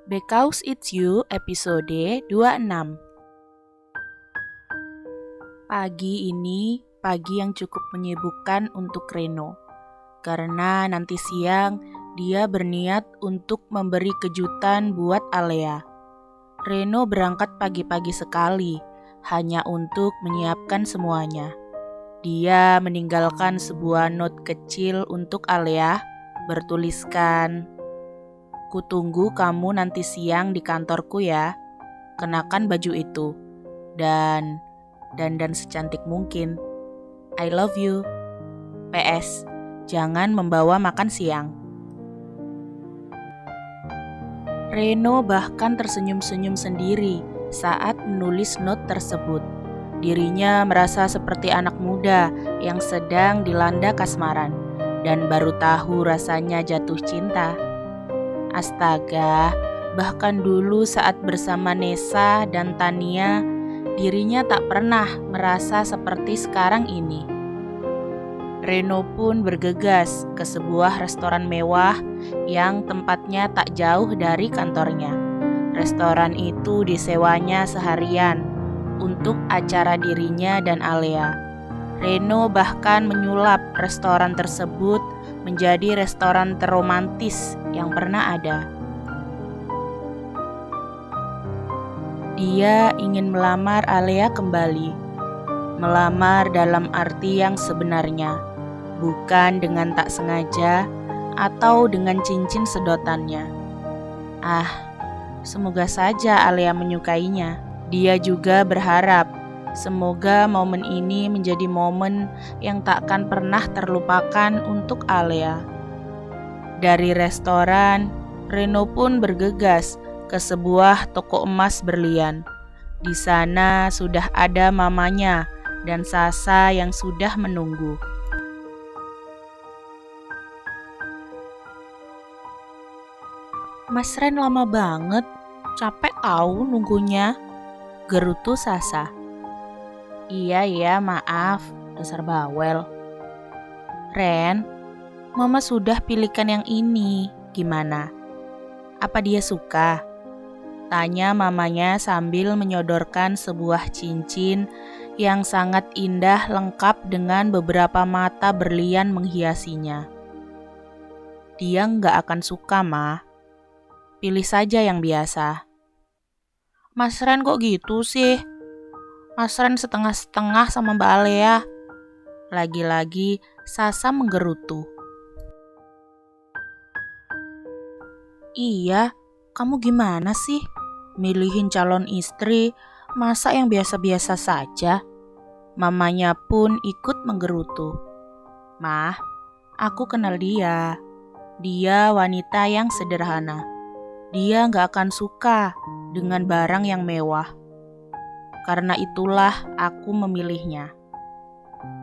Because It's You episode 26. Pagi ini pagi yang cukup menyibukkan untuk Reno. Karena nanti siang dia berniat untuk memberi kejutan buat Alea. Reno berangkat pagi-pagi sekali hanya untuk menyiapkan semuanya. Dia meninggalkan sebuah note kecil untuk Alea bertuliskan, "Kutunggu kamu nanti siang di kantorku ya. Kenakan baju itu dan dandan secantik mungkin. I love you. PS, jangan membawa makan siang." Reno bahkan tersenyum-senyum sendiri saat menulis note tersebut. Dirinya merasa seperti anak muda yang sedang dilanda kasmaran dan baru tahu rasanya jatuh cinta. Astaga, bahkan dulu saat bersama Nesa dan Tania, dirinya tak pernah merasa seperti sekarang ini. Reno pun bergegas ke sebuah restoran mewah yang tempatnya tak jauh dari kantornya. Restoran itu disewanya seharian untuk acara dirinya dan Alea. Reno bahkan menyulap restoran tersebut menjadi restoran terromantis yang pernah ada. Dia ingin melamar Alea kembali. Melamar dalam arti yang sebenarnya, bukan dengan tak sengaja atau dengan cincin sedotannya. Semoga saja Alea menyukainya. Dia juga berharap semoga momen ini menjadi momen yang takkan pernah terlupakan untuk Alea. Dari restoran, Reno pun bergegas ke sebuah toko emas berlian. Di sana sudah ada mamanya dan Sasa yang sudah menunggu. "Mas Ren lama banget, capek tahu nunggunya," gerutu Sasa. Iya, maaf, dasar bawel." "Ren, Mama sudah pilihkan yang ini, gimana? Apa dia suka?" tanya mamanya sambil menyodorkan sebuah cincin yang sangat indah lengkap dengan beberapa mata berlian menghiasinya. "Dia nggak akan suka, Ma. Pilih saja yang biasa." "Mas Ren kok gitu sih? Mas Ren setengah-setengah sama Mbak Alea." Lagi-lagi Sasa menggerutu. "Iya, kamu gimana sih? Milihin calon istri, masa yang biasa-biasa saja?" Mamanya pun ikut menggerutu. "Mah, aku kenal dia. Dia wanita yang sederhana. Dia gak akan suka dengan barang yang mewah. Karena itulah aku memilihnya.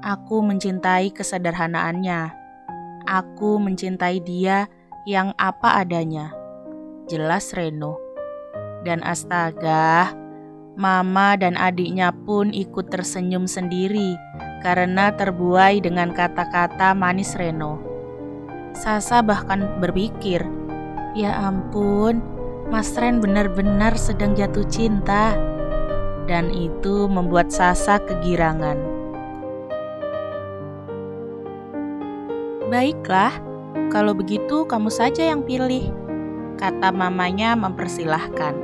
Aku mencintai kesederhanaannya. Aku mencintai dia yang apa adanya," jelas Reno. Dan astaga, Mama dan adiknya pun ikut tersenyum sendiri karena terbuai dengan kata-kata manis Reno. Sasa bahkan berpikir, ya ampun, Mas Ren benar-benar sedang jatuh cinta. Dan itu membuat Sasa kegirangan. "Baiklah, kalau begitu kamu saja yang pilih," kata mamanya mempersilahkan.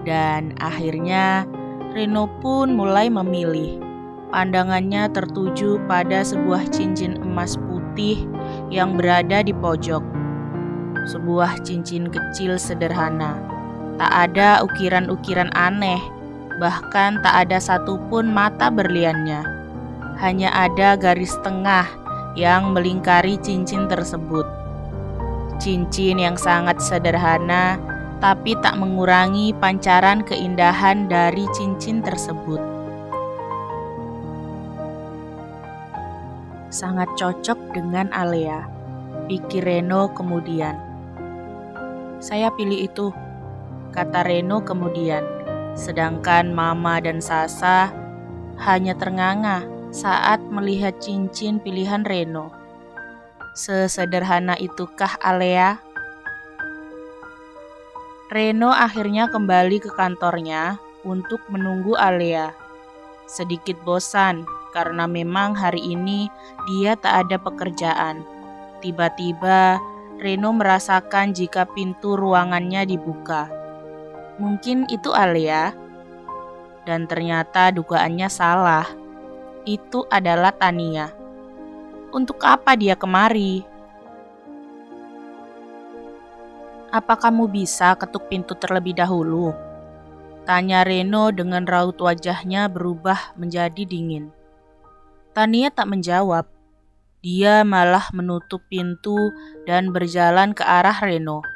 Dan akhirnya Reno pun mulai memilih. Pandangannya tertuju pada sebuah cincin emas putih yang berada di pojok. Sebuah cincin kecil sederhana. Tak ada ukiran-ukiran aneh, bahkan tak ada satupun mata berliannya. Hanya ada garis tengah yang melingkari cincin tersebut. Cincin yang sangat sederhana, tapi tak mengurangi pancaran keindahan dari cincin tersebut. Sangat cocok dengan Alea, pikir Reno kemudian. "Saya pilih itu," kata Reno kemudian. Sedangkan Mama dan Sasa hanya ternganga saat melihat cincin pilihan Reno. Sesederhana itukah Alea? Reno akhirnya kembali ke kantornya untuk menunggu Alea. Sedikit bosan karena memang hari ini dia tak ada pekerjaan. Tiba-tiba Reno merasakan jika pintu ruangannya dibuka. Mungkin itu Alea. Dan ternyata dugaannya salah. Itu adalah Tania. Untuk apa dia kemari? Apa kamu bisa ketuk pintu terlebih dahulu? Tanya Reno dengan raut wajahnya berubah menjadi dingin. Tania tak menjawab. Dia malah menutup pintu dan berjalan ke arah Reno.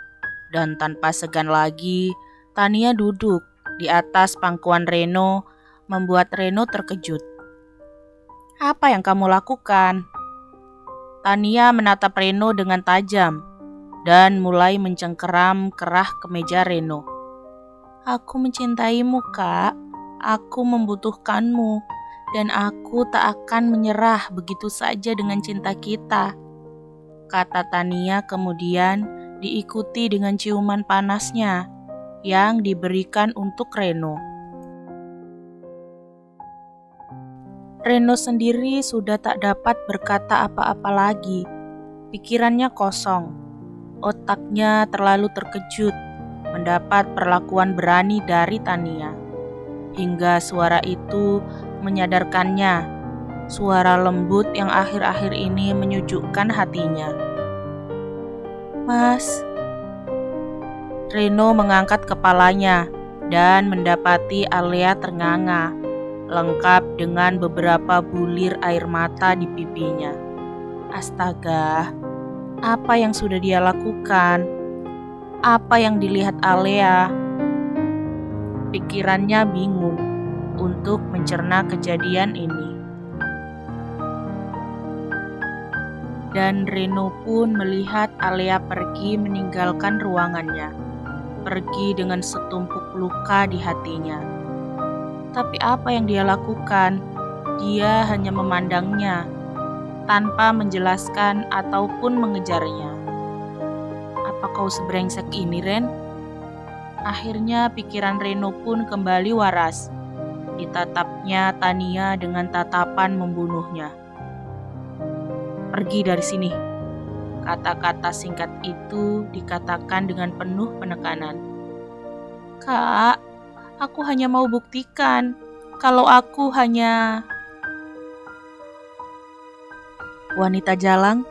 Dan tanpa segan lagi, Tania duduk di atas pangkuan Reno, membuat Reno terkejut. Apa yang kamu lakukan? Tania menatap Reno dengan tajam dan mulai mencengkeram kerah kemeja Reno. Aku mencintaimu, Kak. Aku membutuhkanmu. Dan aku tak akan menyerah begitu saja dengan cinta kita. Kata Tania kemudian diikuti dengan ciuman panasnya yang diberikan untuk Reno. Reno sendiri sudah tak dapat berkata apa-apa lagi. Pikirannya kosong. Otaknya terlalu terkejut mendapat perlakuan berani dari Tania. Hingga suara itu menyadarkannya, suara lembut yang akhir-akhir ini menyejukkan hatinya. Mas. Reno mengangkat kepalanya dan mendapati Alea ternganga, lengkap dengan beberapa bulir air mata di pipinya. Astaga, apa yang sudah dia lakukan? Apa yang dilihat Alea? Pikirannya bingung untuk mencerna kejadian ini. Dan Reno pun melihat Alea pergi meninggalkan ruangannya, pergi dengan setumpuk luka di hatinya. Tapi apa yang dia lakukan? Dia hanya memandangnya, tanpa menjelaskan ataupun mengejarnya. Apa kau sebrengsek ini, Ren? Akhirnya pikiran Reno pun kembali waras. Ditatapnya Tania dengan tatapan membunuhnya. Pergi dari sini. Kata-kata singkat itu dikatakan dengan penuh penekanan. Kak, aku hanya mau buktikan kalau aku hanya wanita jalang.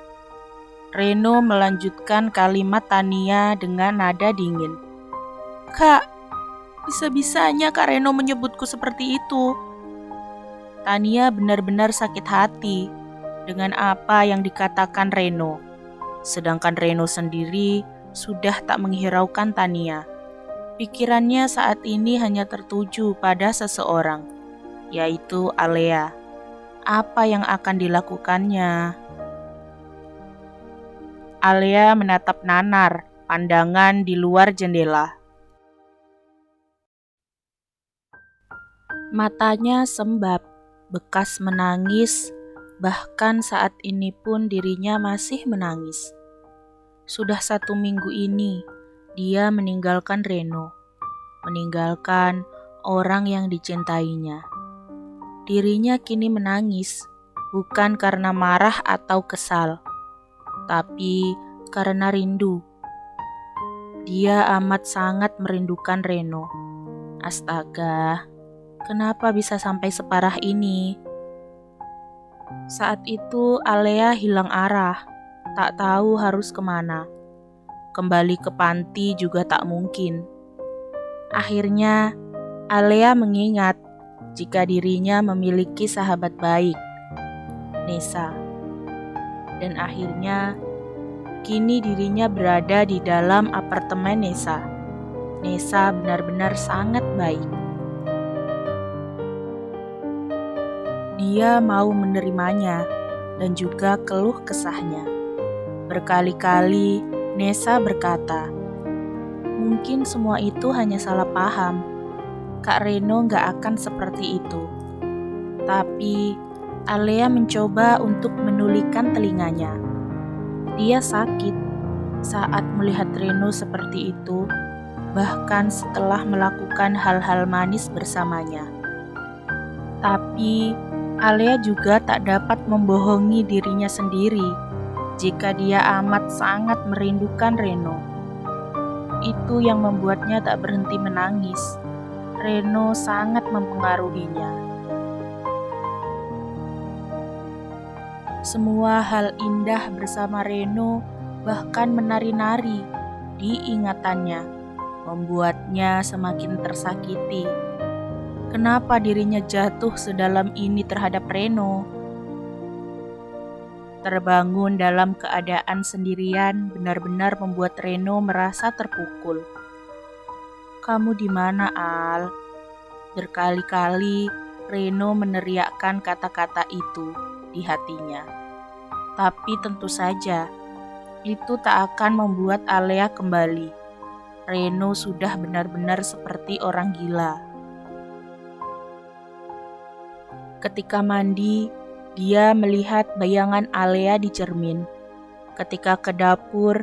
Reno melanjutkan kalimat Tania dengan nada dingin. Kak, bisa-bisanya Kak Reno menyebutku seperti itu. Tania benar-benar sakit hati dengan apa yang dikatakan Reno. Sedangkan Reno sendiri sudah tak menghiraukan Tania. Pikirannya saat ini hanya tertuju pada seseorang, yaitu Alea. Apa yang akan dilakukannya? Alea menatap nanar pandangan di luar jendela. Matanya sembab, bekas menangis, bahkan saat ini pun dirinya masih menangis. Sudah 1 minggu ini, dia meninggalkan Reno, meninggalkan orang yang dicintainya. Dirinya kini menangis, bukan karena marah atau kesal, tapi karena rindu. Dia amat sangat merindukan Reno. Astaga, kenapa bisa sampai separah ini? Saat itu Alea hilang arah, tak tahu harus kemana. Kembali ke panti juga tak mungkin. Akhirnya Alea mengingat jika dirinya memiliki sahabat baik, Nessa. Dan akhirnya kini dirinya berada di dalam apartemen Nessa. Nessa benar-benar sangat baik. Dia mau menerimanya dan juga keluh kesahnya. Berkali-kali Nessa berkata, mungkin semua itu hanya salah paham. Kak Reno gak akan seperti itu. Tapi Alea mencoba untuk menulikan telinganya. Dia sakit saat melihat Reno seperti itu. bahkan setelah melakukan hal-hal manis bersamanya. Tapi Alea juga tak dapat membohongi dirinya sendiri jika dia amat sangat merindukan Reno. Itu yang membuatnya tak berhenti menangis. Reno sangat mempengaruhinya. Semua hal indah bersama Reno, bahkan menari-nari di ingatannya, membuatnya semakin tersakiti. Kenapa dirinya jatuh sedalam ini terhadap Reno? Terbangun dalam keadaan sendirian benar-benar membuat Reno merasa terpukul. "Kamu di mana, Al?" Berkali-kali Reno meneriakkan kata-kata itu di hatinya. Tapi tentu saja, itu tak akan membuat Alea kembali. Reno sudah benar-benar seperti orang gila. Ketika mandi, dia melihat bayangan Alea di cermin. Ketika ke dapur,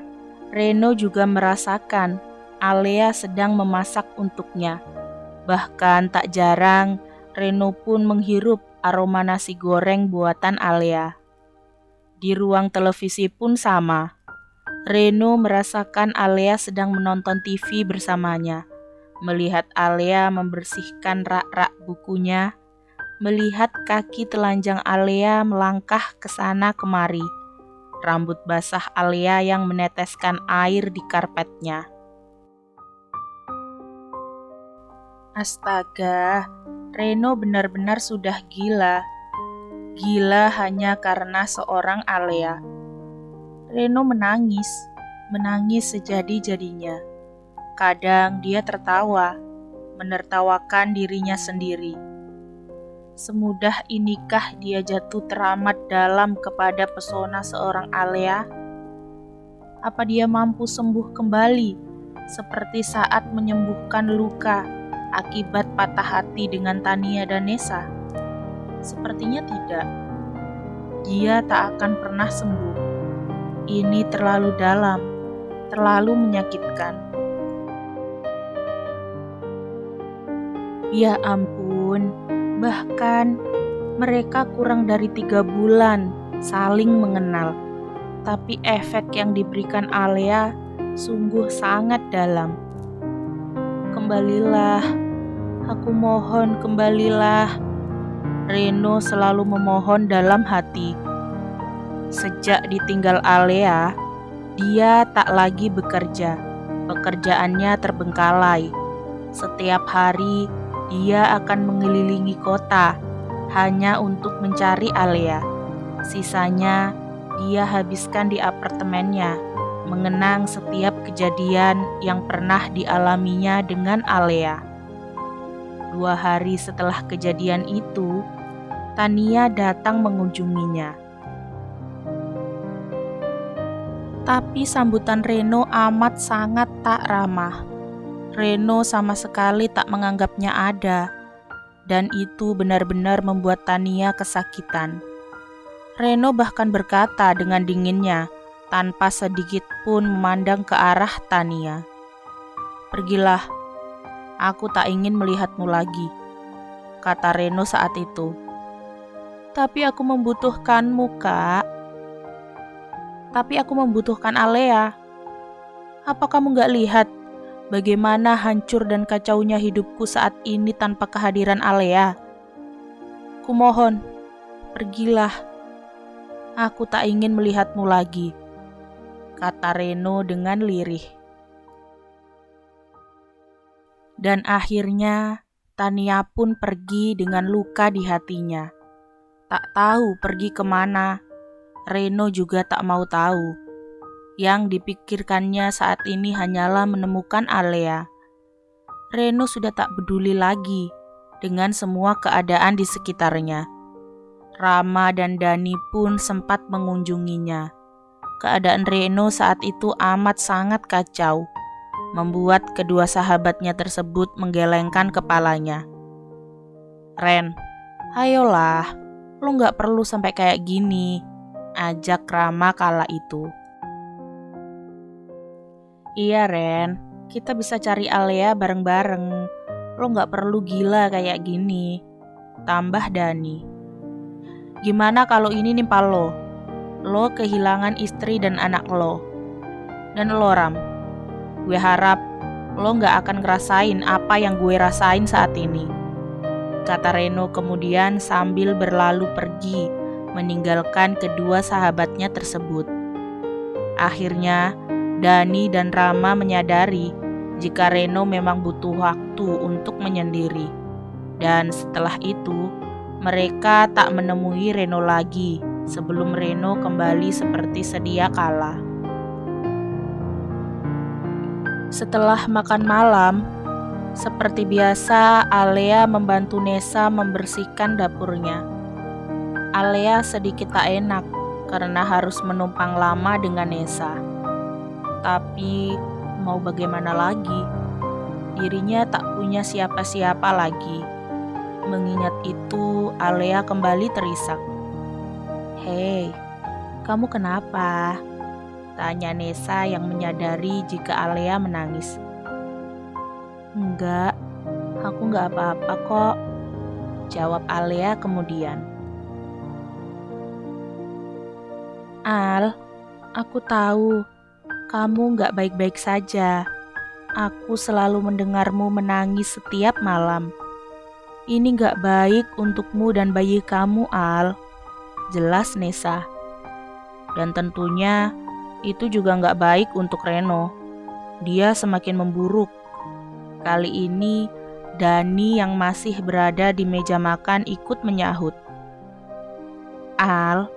Reno juga merasakan Alea sedang memasak untuknya. Bahkan tak jarang, Reno pun menghirup aroma nasi goreng buatan Alea. Di ruang televisi pun sama. Reno merasakan Alea sedang menonton TV bersamanya, melihat Alea membersihkan rak-rak bukunya, melihat kaki telanjang Alea melangkah ke sana kemari, rambut basah Alea yang meneteskan air di karpetnya. Astaga, Reno benar-benar sudah gila. Gila hanya karena seorang Alea. Reno menangis sejadi-jadinya. Kadang dia tertawa, menertawakan dirinya sendiri. Semudah inikah dia jatuh teramat dalam kepada pesona seorang Alea? Apa dia mampu sembuh kembali, seperti saat menyembuhkan luka akibat patah hati dengan Tania dan Nessa? Sepertinya tidak. Dia tak akan pernah sembuh. Ini terlalu dalam, terlalu menyakitkan. Ya ampun, bahkan mereka kurang dari 3 bulan saling mengenal. Tapi efek yang diberikan Alea sungguh sangat dalam. "Kembalilah, aku mohon kembalilah." Reno selalu memohon dalam hati. Sejak ditinggal Alea, dia tak lagi bekerja. Pekerjaannya terbengkalai. Setiap hari, dia akan mengelilingi kota hanya untuk mencari Alea. Sisanya, dia habiskan di apartemennya, mengenang setiap kejadian yang pernah dialaminya dengan Alea. 2 hari setelah kejadian itu, Tania datang mengunjunginya. Tapi sambutan Reno amat sangat tak ramah. Reno sama sekali tak menganggapnya ada, dan itu benar-benar membuat Tania kesakitan. Reno bahkan berkata dengan dinginnya, tanpa sedikit pun memandang ke arah Tania, "Pergilah, aku tak ingin melihatmu lagi," kata Reno saat itu. "Tapi aku membutuhkanmu, Kak. Tapi aku membutuhkan Alea. Apa kamu gak lihat bagaimana hancur dan kacaunya hidupku saat ini tanpa kehadiran Alea? Kumohon, pergilah. Aku tak ingin melihatmu lagi," kata Reno dengan lirih. Dan akhirnya Tania pun pergi dengan luka di hatinya. Tak tahu pergi kemana. Reno juga tak mau tahu. Yang dipikirkannya saat ini hanyalah menemukan Alea. Reno sudah tak peduli lagi dengan semua keadaan di sekitarnya. Rama dan Dani pun sempat mengunjunginya. Keadaan Reno saat itu amat sangat kacau, membuat kedua sahabatnya tersebut menggelengkan kepalanya. "Ren, ayolah, lu gak perlu sampai kayak gini," ajak Rama kala itu. "Iya Ren, Kita bisa cari Alea bareng-bareng. Lo gak perlu gila kayak gini. Tambah Dani. Gimana kalau ini nimpa lo? Lo kehilangan istri dan anak lo. Dan lo Ram, gue harap lo gak akan ngerasain apa yang gue rasain saat ini, kata Reno kemudian sambil berlalu pergi, meninggalkan kedua sahabatnya tersebut. Akhirnya, Dani dan Rama menyadari jika Reno memang butuh waktu untuk menyendiri. Dan setelah itu, mereka tak menemui Reno lagi sebelum Reno kembali seperti sedia kala. Setelah makan malam, seperti biasa Alea membantu Nessa membersihkan dapurnya. Alea sedikit tak enak karena harus menumpang lama dengan Nessa. Tapi mau bagaimana lagi? Dirinya tak punya siapa-siapa lagi. Mengingat itu, Alea kembali terisak. "Hei, kamu kenapa?" tanya Nessa yang menyadari jika Alea menangis. "Enggak, aku enggak apa-apa kok," jawab Alea kemudian. "Al, aku tahu kamu enggak baik-baik saja. Aku selalu mendengarmu menangis setiap malam. Ini enggak baik untukmu dan bayi kamu, Al," jelas Nessa. Dan tentunya itu juga nggak baik untuk Reno. Dia semakin memburuk. Kali ini, Dani yang masih berada di meja makan ikut menyahut. "Al,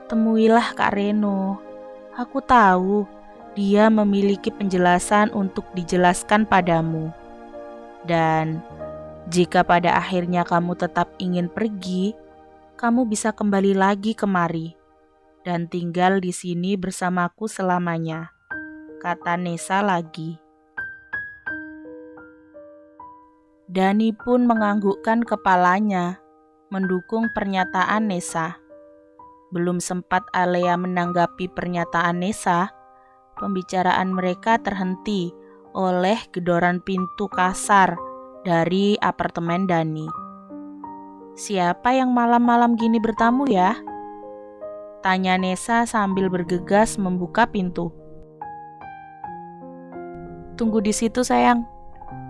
temuilah Kak Reno. Aku tahu dia memiliki penjelasan untuk dijelaskan padamu. Dan jika pada akhirnya kamu tetap ingin pergi, kamu bisa kembali lagi kemari dan tinggal di sini bersamaku selamanya," kata Nessa lagi. Dani pun menganggukkan kepalanya, mendukung pernyataan Nessa. Belum sempat Alea menanggapi pernyataan Nessa, pembicaraan mereka terhenti oleh gedoran pintu kasar dari apartemen Dani. "Siapa yang malam-malam gini bertamu ya?" tanya Nessa sambil bergegas membuka pintu. "Tunggu di situ sayang,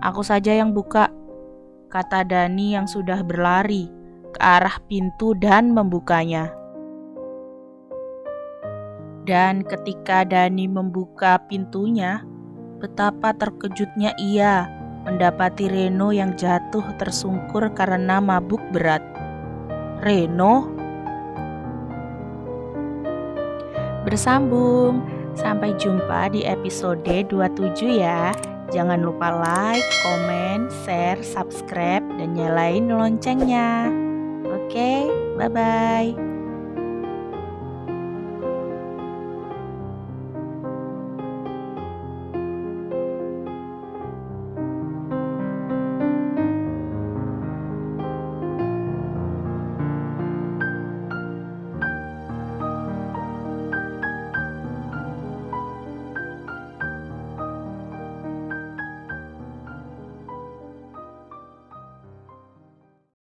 aku saja yang buka," kata Dani yang sudah berlari ke arah pintu dan membukanya. Dan ketika Dani membuka pintunya, betapa terkejutnya ia mendapati Reno yang jatuh tersungkur karena mabuk berat. "Reno?" Bersambung. Sampai jumpa di episode 27 ya. Jangan lupa like, komen, share, subscribe, dan nyalain loncengnya. Oke, bye-bye.